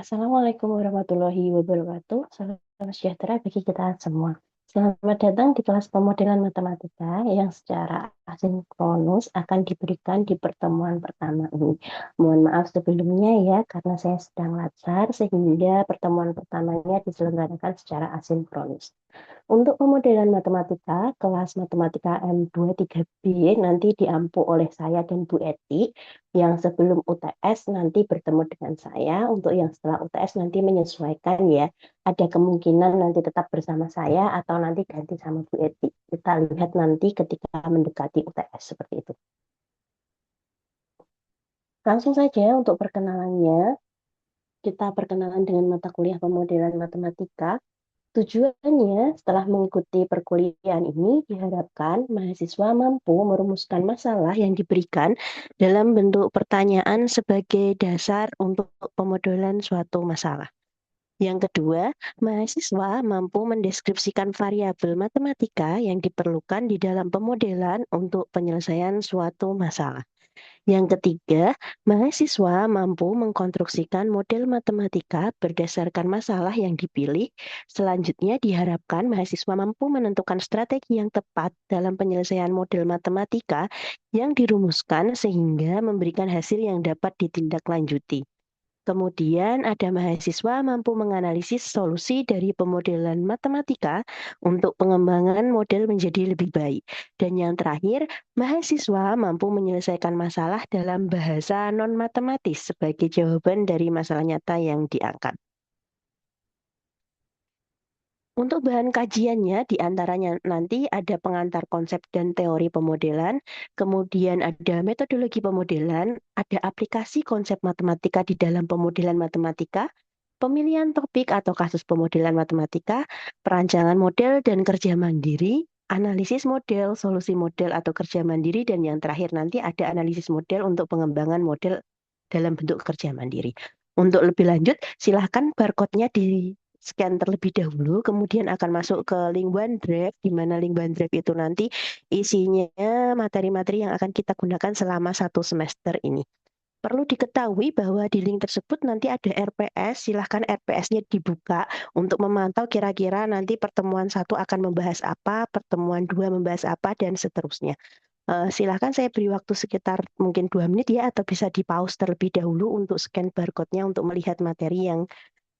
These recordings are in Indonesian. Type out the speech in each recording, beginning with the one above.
Assalamualaikum warahmatullahi wabarakatuh. Salam sejahtera bagi kita semua. Selamat datang di kelas pemodelan matematika yang secara asinkronus akan diberikan di pertemuan pertama ini. Mohon maaf sebelumnya ya, karena saya sedang latsar sehingga pertemuan pertamanya diselenggarakan secara asinkronus. Untuk pemodelan matematika, kelas matematika M23B nanti diampu oleh saya dan Bu Eti. Yang sebelum UTS nanti bertemu dengan saya. Untuk yang setelah UTS nanti menyesuaikan ya. Ada kemungkinan nanti tetap bersama saya atau nanti ganti sama Bu Eti. Kita lihat nanti ketika mendekati UTS seperti itu. Langsung saja untuk perkenalannya. Kita perkenalan dengan mata kuliah pemodelan matematika. Tujuannya, setelah mengikuti perkuliahan ini, diharapkan mahasiswa mampu merumuskan masalah yang diberikan dalam bentuk pertanyaan sebagai dasar untuk pemodelan suatu masalah. Yang kedua, mahasiswa mampu mendeskripsikan variabel matematika yang diperlukan di dalam pemodelan untuk penyelesaian suatu masalah. Yang ketiga, mahasiswa mampu mengkonstruksikan model matematika berdasarkan masalah yang dipilih. Selanjutnya, diharapkan mahasiswa mampu menentukan strategi yang tepat dalam penyelesaian model matematika yang dirumuskan sehingga memberikan hasil yang dapat ditindaklanjuti. Kemudian ada mahasiswa mampu menganalisis solusi dari pemodelan matematika untuk pengembangan model menjadi lebih baik. Dan yang terakhir, mahasiswa mampu menyelesaikan masalah dalam bahasa non-matematis sebagai jawaban dari masalah nyata yang diangkat. Untuk bahan kajiannya, diantaranya nanti ada pengantar konsep dan teori pemodelan, kemudian ada metodologi pemodelan, ada aplikasi konsep matematika di dalam pemodelan matematika, pemilihan topik atau kasus pemodelan matematika, perancangan model dan kerja mandiri, analisis model, solusi model atau kerja mandiri, dan yang terakhir nanti ada analisis model untuk pengembangan model dalam bentuk kerja mandiri. Untuk lebih lanjut, silahkan barcode-nya di scan terlebih dahulu, kemudian akan masuk ke link OneDrive, di mana link OneDrive itu nanti isinya materi-materi yang akan kita gunakan selama 1 semester ini. Perlu diketahui bahwa di link tersebut nanti ada RPS, silahkan RPS-nya dibuka untuk memantau kira-kira nanti pertemuan 1 akan membahas apa, pertemuan 2 membahas apa, dan seterusnya. Silahkan saya beri waktu sekitar mungkin 2 menit ya, atau bisa di-pause terlebih dahulu untuk scan barcode-nya untuk melihat materi yang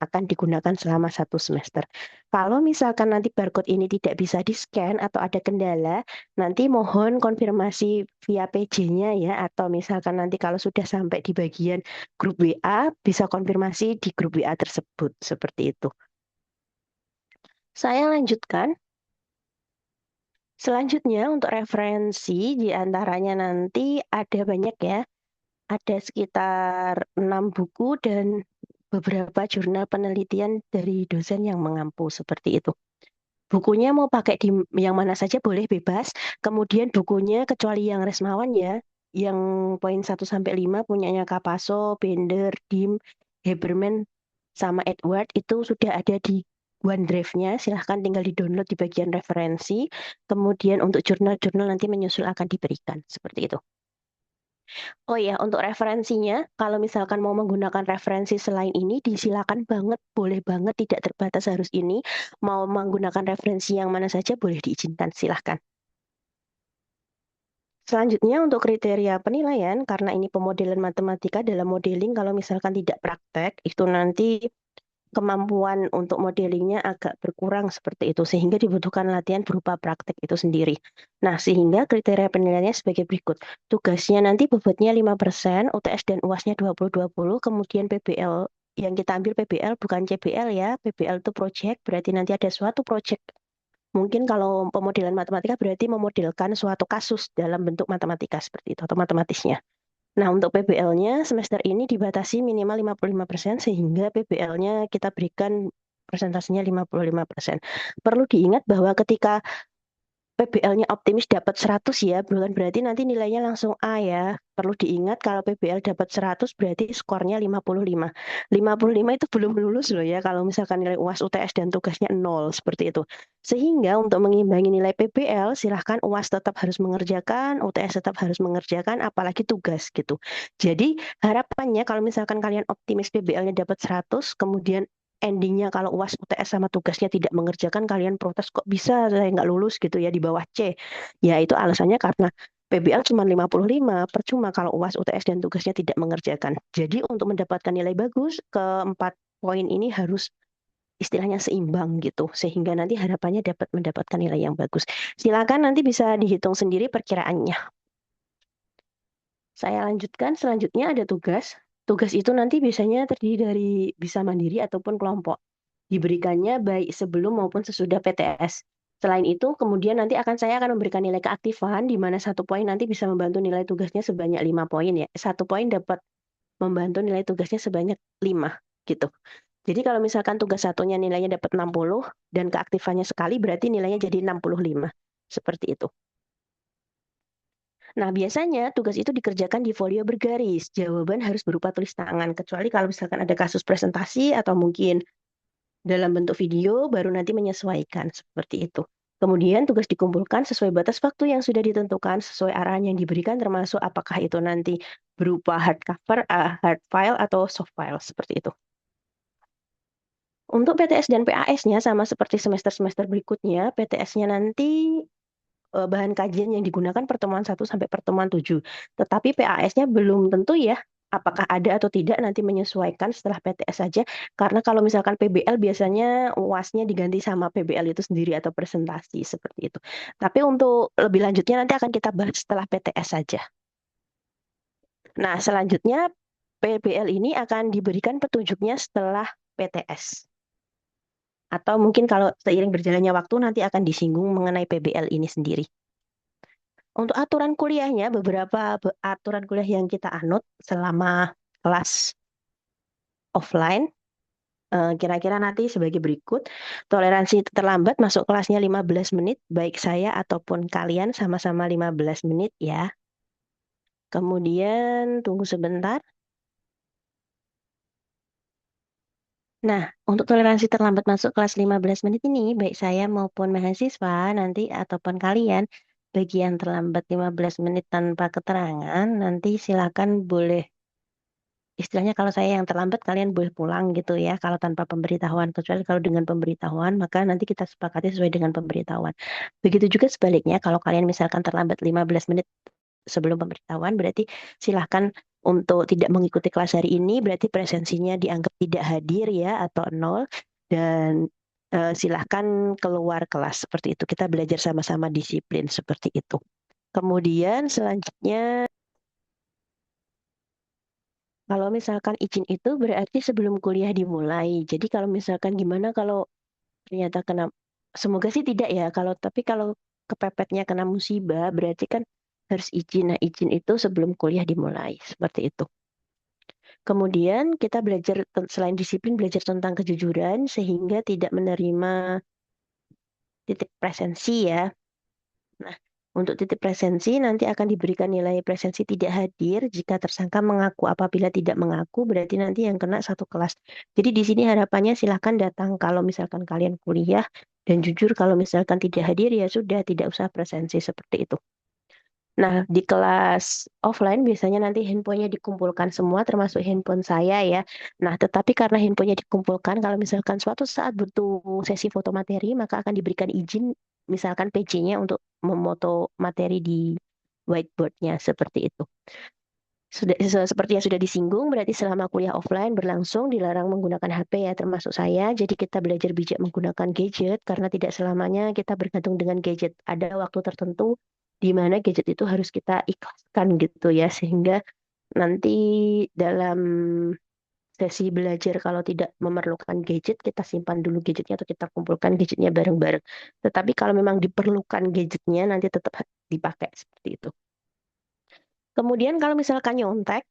akan digunakan selama 1 semester. Kalau misalkan nanti barcode ini tidak bisa di-scan atau ada kendala, nanti mohon konfirmasi via PJ-nya ya, atau misalkan nanti kalau sudah sampai di bagian grup WA, bisa konfirmasi di grup WA tersebut, seperti itu. Saya lanjutkan. Selanjutnya untuk referensi, diantaranya nanti ada banyak ya, ada sekitar 6 buku dan beberapa jurnal penelitian dari dosen yang mengampu seperti itu. Bukunya mau pakai di yang mana saja boleh bebas. Kemudian bukunya kecuali yang Resmawan ya, yang poin 1 sampai 5 punyanya Kapaso, Bender, Dim, Haberman, sama Edward itu sudah ada di OneDrive-nya. Silahkan tinggal di-download di bagian referensi. Kemudian untuk jurnal-jurnal nanti menyusul akan diberikan. Seperti itu. Oh iya, untuk referensinya, kalau misalkan mau menggunakan referensi selain ini, disilakan banget, boleh banget, tidak terbatas harus ini. Mau menggunakan referensi yang mana saja boleh diizinkan, silahkan. Selanjutnya untuk kriteria penilaian, karena ini pemodelan matematika dalam modeling, kalau misalkan tidak praktek, itu nanti kemampuan untuk modelingnya agak berkurang seperti itu, sehingga dibutuhkan latihan berupa praktek itu sendiri. Nah, sehingga kriteria penilaiannya sebagai berikut. Tugasnya nanti bobotnya 5%, UTS dan UASnya 20-20, kemudian PBL yang kita ambil PBL bukan CBL ya, PBL itu project, berarti nanti ada suatu project. Mungkin kalau pemodelan matematika berarti memodelkan suatu kasus dalam bentuk matematika seperti itu, atau matematisnya. Nah, untuk PBL-nya semester ini dibatasi minimal 55%, sehingga PBL-nya kita berikan persentasenya 55%. Perlu diingat bahwa ketika PBL-nya optimis dapat 100 ya, bukan berarti nanti nilainya langsung A ya. Perlu diingat kalau PBL dapat 100 berarti skornya 55. 55 itu belum lulus loh ya kalau misalkan nilai UAS UTS dan tugasnya 0 seperti itu. Sehingga untuk mengimbangi nilai PBL silahkan UAS tetap harus mengerjakan, UTS tetap harus mengerjakan, apalagi tugas gitu. Jadi harapannya kalau misalkan kalian optimis PBL-nya dapat 100, kemudian endingnya kalau UAS UTS sama tugasnya tidak mengerjakan, kalian protes kok bisa saya nggak lulus gitu ya di bawah C. Ya itu alasannya karena PBL cuma 55, percuma kalau UAS UTS dan tugasnya tidak mengerjakan. Jadi untuk mendapatkan nilai bagus, keempat poin ini harus istilahnya seimbang gitu, sehingga nanti harapannya dapat mendapatkan nilai yang bagus. Silakan nanti bisa dihitung sendiri perkiraannya. Saya lanjutkan, selanjutnya ada tugas. Tugas itu nanti biasanya terdiri dari bisa mandiri ataupun kelompok. Diberikannya baik sebelum maupun sesudah PTS. Selain itu, kemudian nanti saya akan memberikan nilai keaktifan, di mana 1 poin nanti bisa membantu nilai tugasnya sebanyak 5 poin ya. 1 poin dapat membantu nilai tugasnya sebanyak 5 gitu. Jadi kalau misalkan tugas satunya nilainya dapat 60 dan keaktifannya sekali, berarti nilainya jadi 65. Seperti itu. Nah, biasanya tugas itu dikerjakan di folio bergaris. Jawaban harus berupa tulis tangan, kecuali kalau misalkan ada kasus presentasi atau mungkin dalam bentuk video, baru nanti menyesuaikan seperti itu. Kemudian tugas dikumpulkan sesuai batas waktu yang sudah ditentukan, sesuai arahan yang diberikan, termasuk apakah itu nanti berupa hard cover, hard file, atau soft file, seperti itu. Untuk PTS dan PAS-nya sama seperti semester-semester berikutnya, PTS-nya nanti bahan kajian yang digunakan pertemuan 1 sampai pertemuan 7. Tetapi PAS-nya belum tentu ya, apakah ada atau tidak nanti menyesuaikan setelah PTS saja. Karena kalau misalkan PBL biasanya UAS-nya diganti sama PBL itu sendiri atau presentasi seperti itu. Tapi untuk lebih lanjutnya nanti akan kita bahas setelah PTS saja. Nah, selanjutnya PBL ini akan diberikan petunjuknya setelah PTS. Atau mungkin kalau seiring berjalannya waktu nanti akan disinggung mengenai PBL ini sendiri. Untuk aturan kuliahnya, beberapa aturan kuliah yang kita anut selama kelas offline, kira-kira nanti sebagai berikut. Toleransi terlambat masuk kelasnya 15 menit, baik saya ataupun kalian sama-sama 15 menit ya. Kemudian tunggu sebentar. Nah, untuk toleransi terlambat masuk kelas 15 menit ini, baik saya maupun mahasiswa nanti ataupun kalian, bagi yang terlambat 15 menit tanpa keterangan, nanti silakan boleh, istilahnya kalau saya yang terlambat, kalian boleh pulang gitu ya, kalau tanpa pemberitahuan. Kecuali kalau dengan pemberitahuan, maka nanti kita sepakati sesuai dengan pemberitahuan. Begitu juga sebaliknya, kalau kalian misalkan terlambat 15 menit sebelum pemberitahuan, berarti silahkan untuk tidak mengikuti kelas hari ini, berarti presensinya dianggap tidak hadir ya, atau nol, dan silahkan keluar kelas seperti itu. Kita belajar sama-sama disiplin seperti itu. Kemudian selanjutnya, kalau misalkan izin itu berarti sebelum kuliah dimulai. Jadi kalau misalkan gimana kalau ternyata kena, semoga sih tidak ya, tapi kalau kepepetnya kena musibah berarti kan harus izin. Nah, izin itu sebelum kuliah dimulai, seperti itu. Kemudian kita belajar selain disiplin belajar tentang kejujuran sehingga tidak menerima titik presensi ya. Nah, untuk titik presensi nanti akan diberikan nilai presensi tidak hadir jika tersangka mengaku. Apabila tidak mengaku berarti nanti yang kena satu kelas. Jadi di sini harapannya silahkan datang kalau misalkan kalian kuliah, dan jujur kalau misalkan tidak hadir ya sudah tidak usah presensi seperti itu. Nah, di kelas offline biasanya nanti handphonenya dikumpulkan semua termasuk handphone saya ya. Nah, tetapi karena handphonenya dikumpulkan, kalau misalkan suatu saat butuh sesi foto materi, maka akan diberikan izin misalkan PC-nya untuk memoto materi di whiteboard-nya seperti itu. Sudah seperti yang sudah disinggung, berarti selama kuliah offline berlangsung dilarang menggunakan HP ya, termasuk saya. Jadi kita belajar bijak menggunakan gadget karena tidak selamanya kita bergantung dengan gadget. Ada waktu tertentu di mana gadget itu harus kita ikhlaskan gitu ya, sehingga nanti dalam sesi belajar kalau tidak memerlukan gadget, kita simpan dulu gadgetnya atau kita kumpulkan gadgetnya bareng-bareng. Tetapi kalau memang diperlukan gadgetnya, nanti tetap dipakai seperti itu. Kemudian kalau misalkan nyontek,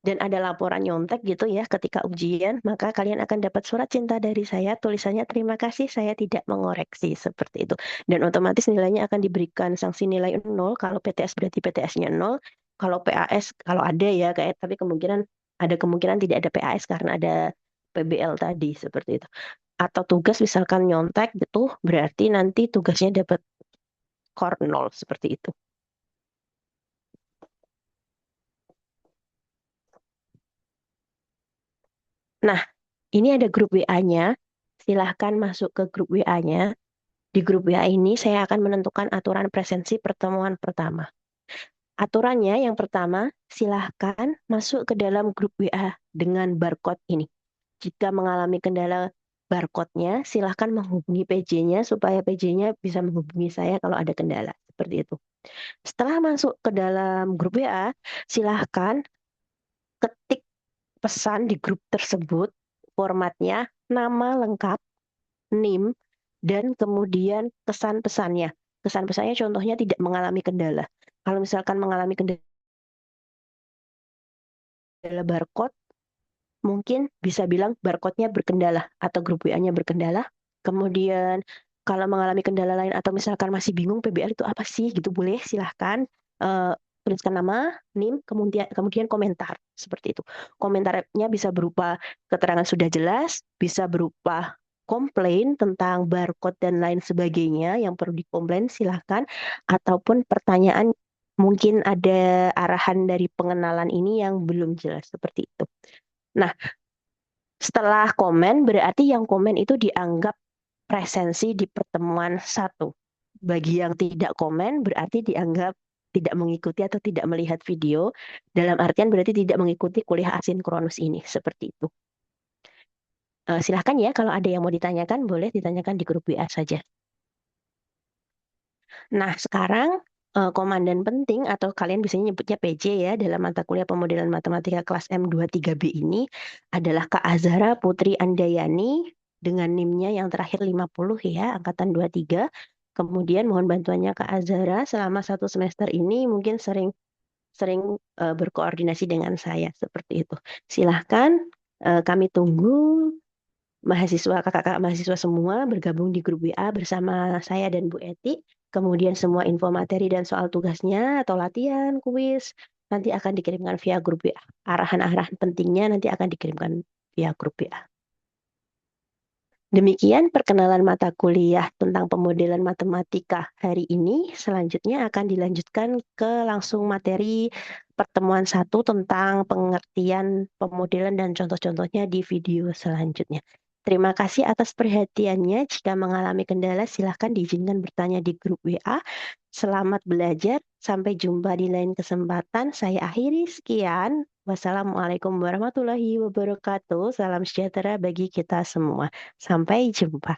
dan ada laporan nyontek gitu ya ketika ujian, maka kalian akan dapat surat cinta dari saya, tulisannya terima kasih saya tidak mengoreksi seperti itu. Dan otomatis nilainya akan diberikan sanksi nilai 0, kalau PTS berarti PTS-nya 0, kalau PAS kalau ada ya kayak tapi kemungkinan tidak ada PAS karena ada PBL tadi seperti itu. Atau tugas misalkan nyontek gitu, berarti nanti tugasnya dapat skor 0 seperti itu. Nah, ini ada grup WA-nya. Silahkan masuk ke grup WA-nya. Di grup WA ini saya akan menentukan aturan presensi pertemuan pertama. Aturannya yang pertama, silahkan masuk ke dalam grup WA dengan barcode ini. Jika mengalami kendala barcode-nya, silahkan menghubungi PJ-nya supaya PJ-nya bisa menghubungi saya kalau ada kendala. Seperti itu. Setelah masuk ke dalam grup WA, silahkan ketik pesan di grup tersebut, formatnya nama lengkap, NIM, dan kemudian kesan pesannya. Kesan pesannya contohnya tidak mengalami kendala. Kalau misalkan mengalami kendala barcode, mungkin bisa bilang barcode-nya berkendala atau grup WA-nya berkendala. Kemudian kalau mengalami kendala lain atau misalkan masih bingung PBL itu apa sih gitu boleh silahkan eh, tuliskan nama, NIM, kemudian komentar seperti itu. Komentarnya bisa berupa keterangan sudah jelas, bisa berupa komplain tentang barcode dan lain sebagainya yang perlu dikomplain silahkan, ataupun pertanyaan mungkin ada arahan dari pengenalan ini yang belum jelas seperti itu. Nah, setelah komen, berarti yang komen itu dianggap presensi di pertemuan satu. Bagi yang tidak komen, berarti dianggap tidak mengikuti atau tidak melihat video, dalam artian berarti tidak mengikuti kuliah asinkronus ini, seperti itu. Silahkan ya, kalau ada yang mau ditanyakan, boleh ditanyakan di grup WA saja. Nah, sekarang komandan penting atau kalian biasanya nyebutnya PJ ya dalam mata kuliah pemodelan matematika kelas M23B ini adalah Kak Azhara Putri Andayani dengan NIM-nya yang terakhir 50 ya, angkatan 23. Kemudian mohon bantuannya Kak Azhara selama 1 semester ini mungkin sering sering berkoordinasi dengan saya seperti itu. Silahkan kami tunggu mahasiswa, kakak-kakak mahasiswa semua bergabung di grup WA bersama saya dan Bu Eti. Kemudian semua info materi dan soal tugasnya atau latihan, kuis, nanti akan dikirimkan via grup WA. Arahan-arahan pentingnya nanti akan dikirimkan via grup WA. Demikian perkenalan mata kuliah tentang pemodelan matematika hari ini. Selanjutnya akan dilanjutkan ke langsung materi pertemuan 1 tentang pengertian pemodelan dan contoh-contohnya di video selanjutnya. Terima kasih atas perhatiannya. Jika mengalami kendala, silahkan diizinkan bertanya di grup WA. Selamat belajar. Sampai jumpa di lain kesempatan. Saya akhiri sekian. Wassalamualaikum warahmatullahi wabarakatuh. Salam sejahtera bagi kita semua. Sampai jumpa.